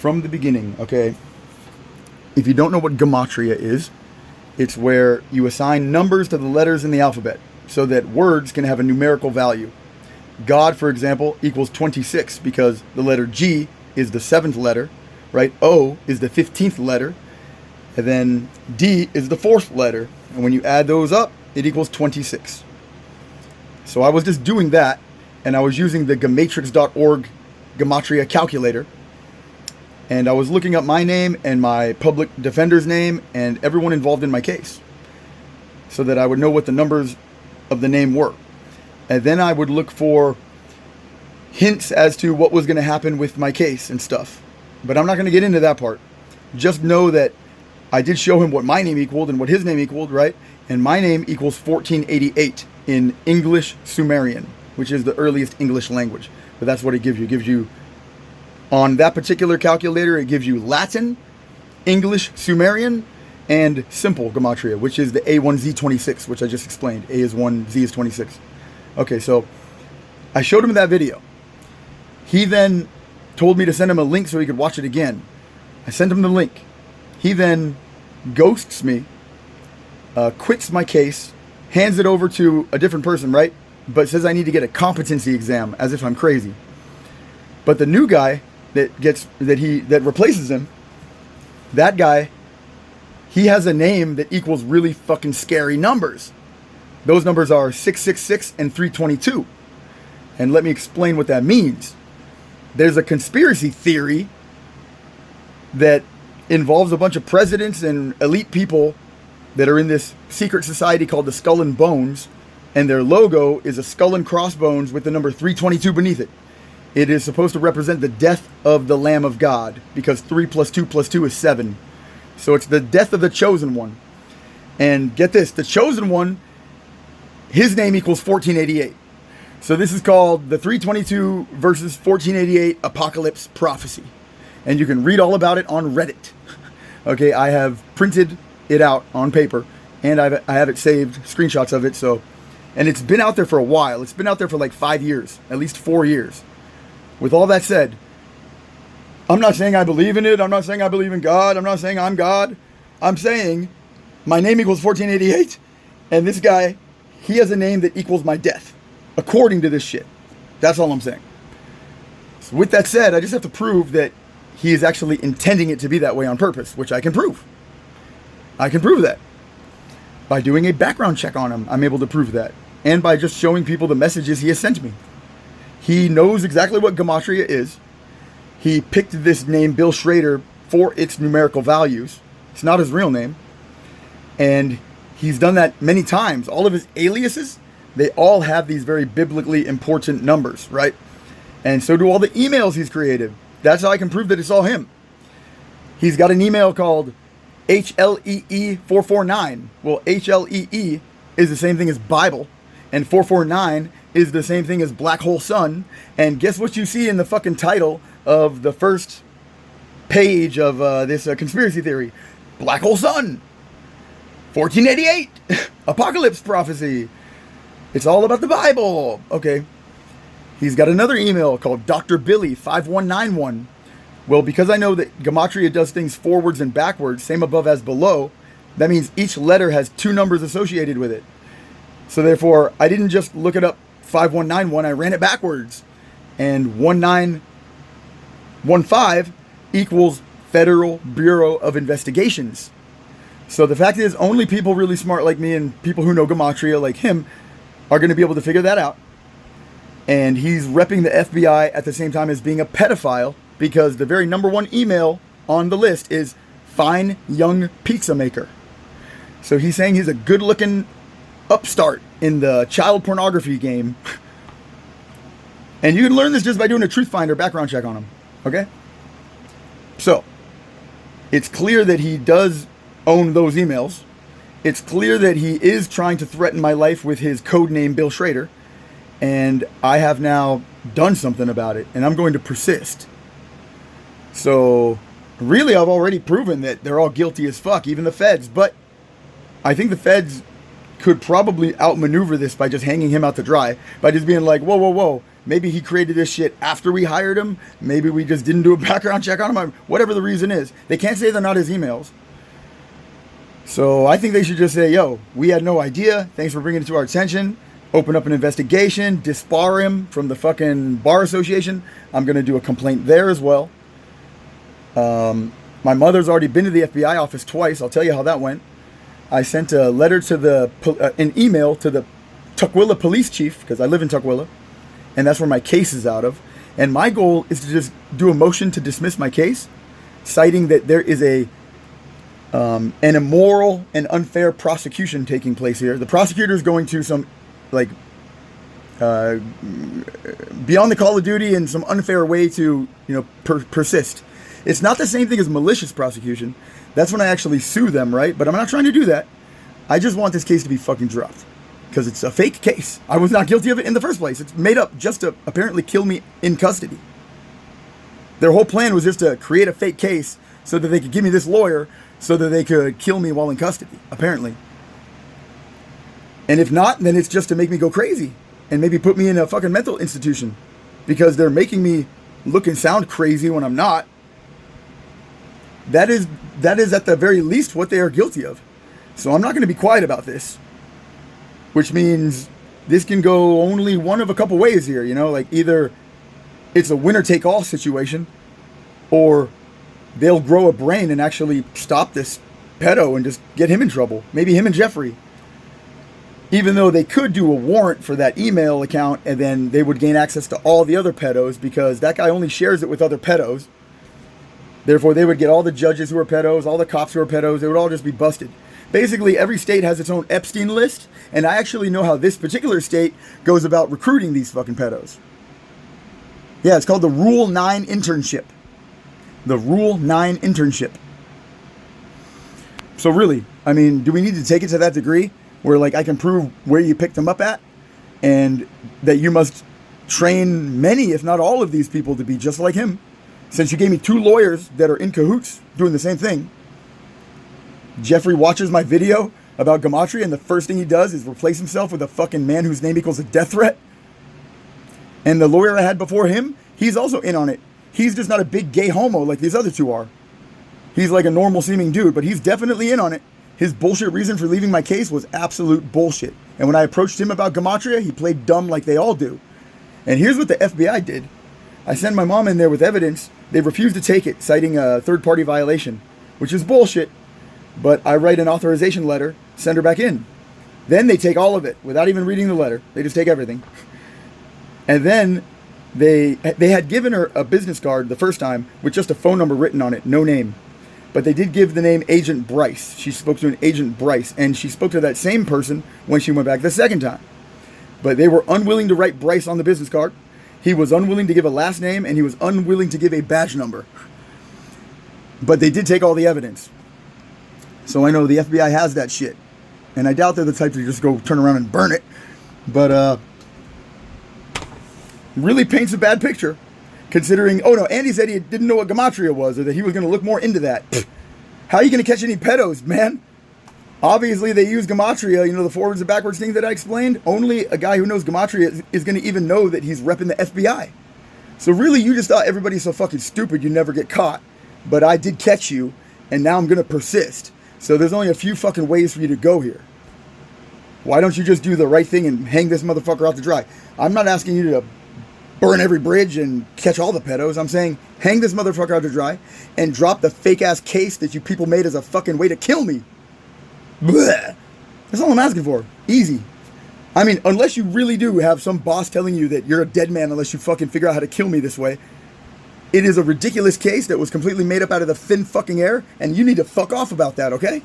from the beginning, okay? If you don't know what gematria is, it's where you assign numbers to the letters in the alphabet so that words can have a numerical value. God, for example, equals 26 because the letter G is the 7th letter, right? O is the 15th letter, and then D is the 4th letter. And when you add those up, it equals 26. So I was just doing that, and I was using the gematrix.org gematria calculator, and I was looking up my name and my public defender's name and everyone involved in my case so that I would know what the numbers of the name were. And then I would look for hints as to what was going to happen with my case and stuff. But I'm not going to get into that part. Just know that I did show him what my name equaled and what his name equaled, right? And my name equals 1488 in English Sumerian, which is the earliest English language. But that's what it gives you. It gives you, on that particular calculator, it gives you Latin, English Sumerian, and simple gematria, which is the A1Z26, which I just explained. A is 1, Z is 26. Okay, so I showed him that video. He then told me to send him a link so he could watch it again. I sent him the link. He then ghosts me, quits my case, hands it over to a different person, right? But says I need to get a competency exam, as if I'm crazy. But the new guy that replaces him, that guy, he has a name that equals really fucking scary numbers. Those numbers are 666 and 322. And let me explain what that means. There's a conspiracy theory that involves a bunch of presidents and elite people that are in this secret society called the Skull and Bones, and their logo is a skull and crossbones with the number 322 beneath it. It is supposed to represent the death of the Lamb of God, because 3 + 2 + 2 is 7. So it's the death of the chosen one. And get this, the chosen one, his name equals 1488. So this is called the 322 versus 1488 apocalypse prophecy. And you can read all about it on Reddit. Okay, I have printed it out on paper, and I have it saved, screenshots of it. So, and it's been out there for a while. It's been out there for like 5 years, at least 4 years. With all that said, I'm not saying I believe in it. I'm not saying I believe in God. I'm not saying I'm God. I'm saying my name equals 1488, and this guy, he has a name that equals my death, according to this shit. That's all I'm saying. So with that said, I just have to prove that he is actually intending it to be that way on purpose, which I can prove. I can prove that. By doing a background check on him, I'm able to prove that. And by just showing people the messages he has sent me. He knows exactly what gematria is. He picked this name, Bill Schrader, for its numerical values. It's not his real name. And he's done that many times. All of his aliases, they all have these very biblically important numbers, right? And so do all the emails he's created. That's how I can prove that it's all him. He's got an email called HLEE449. Well, HLEE is the same thing as Bible, and 449 is the same thing as Black Hole Sun. And guess what you see in the fucking title of the first page of this conspiracy theory? Black Hole Sun, 1488, apocalypse prophecy. It's all about the Bible. Okay. He's got another email called Dr. Billy 5191. Well, because I know that gematria does things forwards and backwards, same above as below, that means each letter has 2 numbers associated with it. So therefore, I didn't just look it up 5191, I ran it backwards. And 1915 equals Federal Bureau of Investigations. So the fact is, only people really smart like me and people who know gematria like him are going to be able to figure that out. And he's repping the FBI at the same time as being a pedophile, because the very number 1 email on the list is fine young pizza maker. So he's saying he's a good looking upstart in the child pornography game. And you can learn this just by doing a Truth Finder background check on him. Okay? So, it's clear that he does own those emails. It's clear that he is trying to threaten my life with his code name Bill Schrader. And I have now done something about it, and I'm going to persist. So, really, I've already proven that they're all guilty as fuck, even the feds. But I think the feds could probably outmaneuver this by just hanging him out to dry, by just being like, whoa, whoa, whoa, Maybe he created this shit after we hired him. Maybe we just didn't do a background check on him. Whatever the reason is. They can't say they're not his emails. So I think they should just say, yo, we had no idea. Thanks for bringing it to our attention. Open up an investigation. Disbar him from the fucking bar association. I'm going to do a complaint there as well. My mother's already been to the FBI office twice. I'll tell you how that went. I sent a letter to an email to the Tukwila police chief, because I live in Tukwila, and that's where my case is out of. And my goal is to just do a motion to dismiss my case, citing that there is an immoral and unfair prosecution taking place here. The prosecutor is going to some, like, beyond the call of duty and some unfair way to, persist. It's not the same thing as malicious prosecution. That's when I actually sue them, right? But I'm not trying to do that. I just want this case to be fucking dropped. Because it's a fake case. I was not guilty of it in the first place. It's made up just to apparently kill me in custody. Their whole plan was just to create a fake case so that they could give me this lawyer so that they could kill me while in custody, apparently. And if not, then it's just to make me go crazy and maybe put me in a fucking mental institution because they're making me look and sound crazy when I'm not. That is at the very least what they are guilty of. So I'm not going to be quiet about this. Which means this can go only one of a couple ways here, like either it's a winner-take-all situation or they'll grow a brain and actually stop this pedo and just get him in trouble. Maybe him and Jeffrey. Even though they could do a warrant for that email account and then they would gain access to all the other pedos because that guy only shares it with other pedos. Therefore, they would get all the judges who are pedos, all the cops who are pedos. They would all just be busted. Basically, every state has its own Epstein list, and I actually know how this particular state goes about recruiting these fucking pedos. Yeah, it's called the Rule 9 internship. The Rule 9 internship. So really, I mean, do we need to take it to that degree where, like, I can prove where you picked them up at and that you must train many, if not all of these people to be just like him? Since you gave me 2 lawyers that are in cahoots doing the same thing. Jeffrey watches my video about gematria and the first thing he does is replace himself with a fucking man whose name equals a death threat. And the lawyer I had before him, he's also in on it. He's just not a big gay homo like these other 2 are. He's like a normal seeming dude, but he's definitely in on it. His bullshit reason for leaving my case was absolute bullshit. And when I approached him about gematria, he played dumb like they all do. And here's what the FBI did. I sent my mom in there with evidence. They refused to take it, citing a third-party violation, which is bullshit. But I write an authorization letter, send her back in. Then they take all of it without even reading the letter. They just take everything. And then they had given her a business card the first time with just a phone number written on it, no name. But they did give the name Agent Bryce. She spoke to an Agent Bryce, and she spoke to that same person when she went back the second time. But they were unwilling to write Bryce on the business card. He was unwilling to give a last name, and he was unwilling to give a badge number. But they did take all the evidence. So I know the FBI has that shit. And I doubt they're the type to just go turn around and burn it. But, really paints a bad picture. Considering, Andy said he didn't know what gematria was, or that he was going to look more into that. How are you going to catch any pedos, man? Obviously, they use gematria, the forwards and backwards thing that I explained. Only a guy who knows gematria is going to even know that he's repping the FBI. So really, you just thought everybody's so fucking stupid you never get caught. But I did catch you, and now I'm going to persist. So there's only a few fucking ways for you to go here. Why don't you just do the right thing and hang this motherfucker out to dry? I'm not asking you to burn every bridge and catch all the pedos. I'm saying hang this motherfucker out to dry and drop the fake-ass case that you people made as a fucking way to kill me. Blech. That's all I'm asking for. Easy. I mean, unless you really do have some boss telling you that you're a dead man unless you fucking figure out how to kill me this way. It is a ridiculous case that was completely made up out of the thin fucking air, and you need to fuck off about that, okay?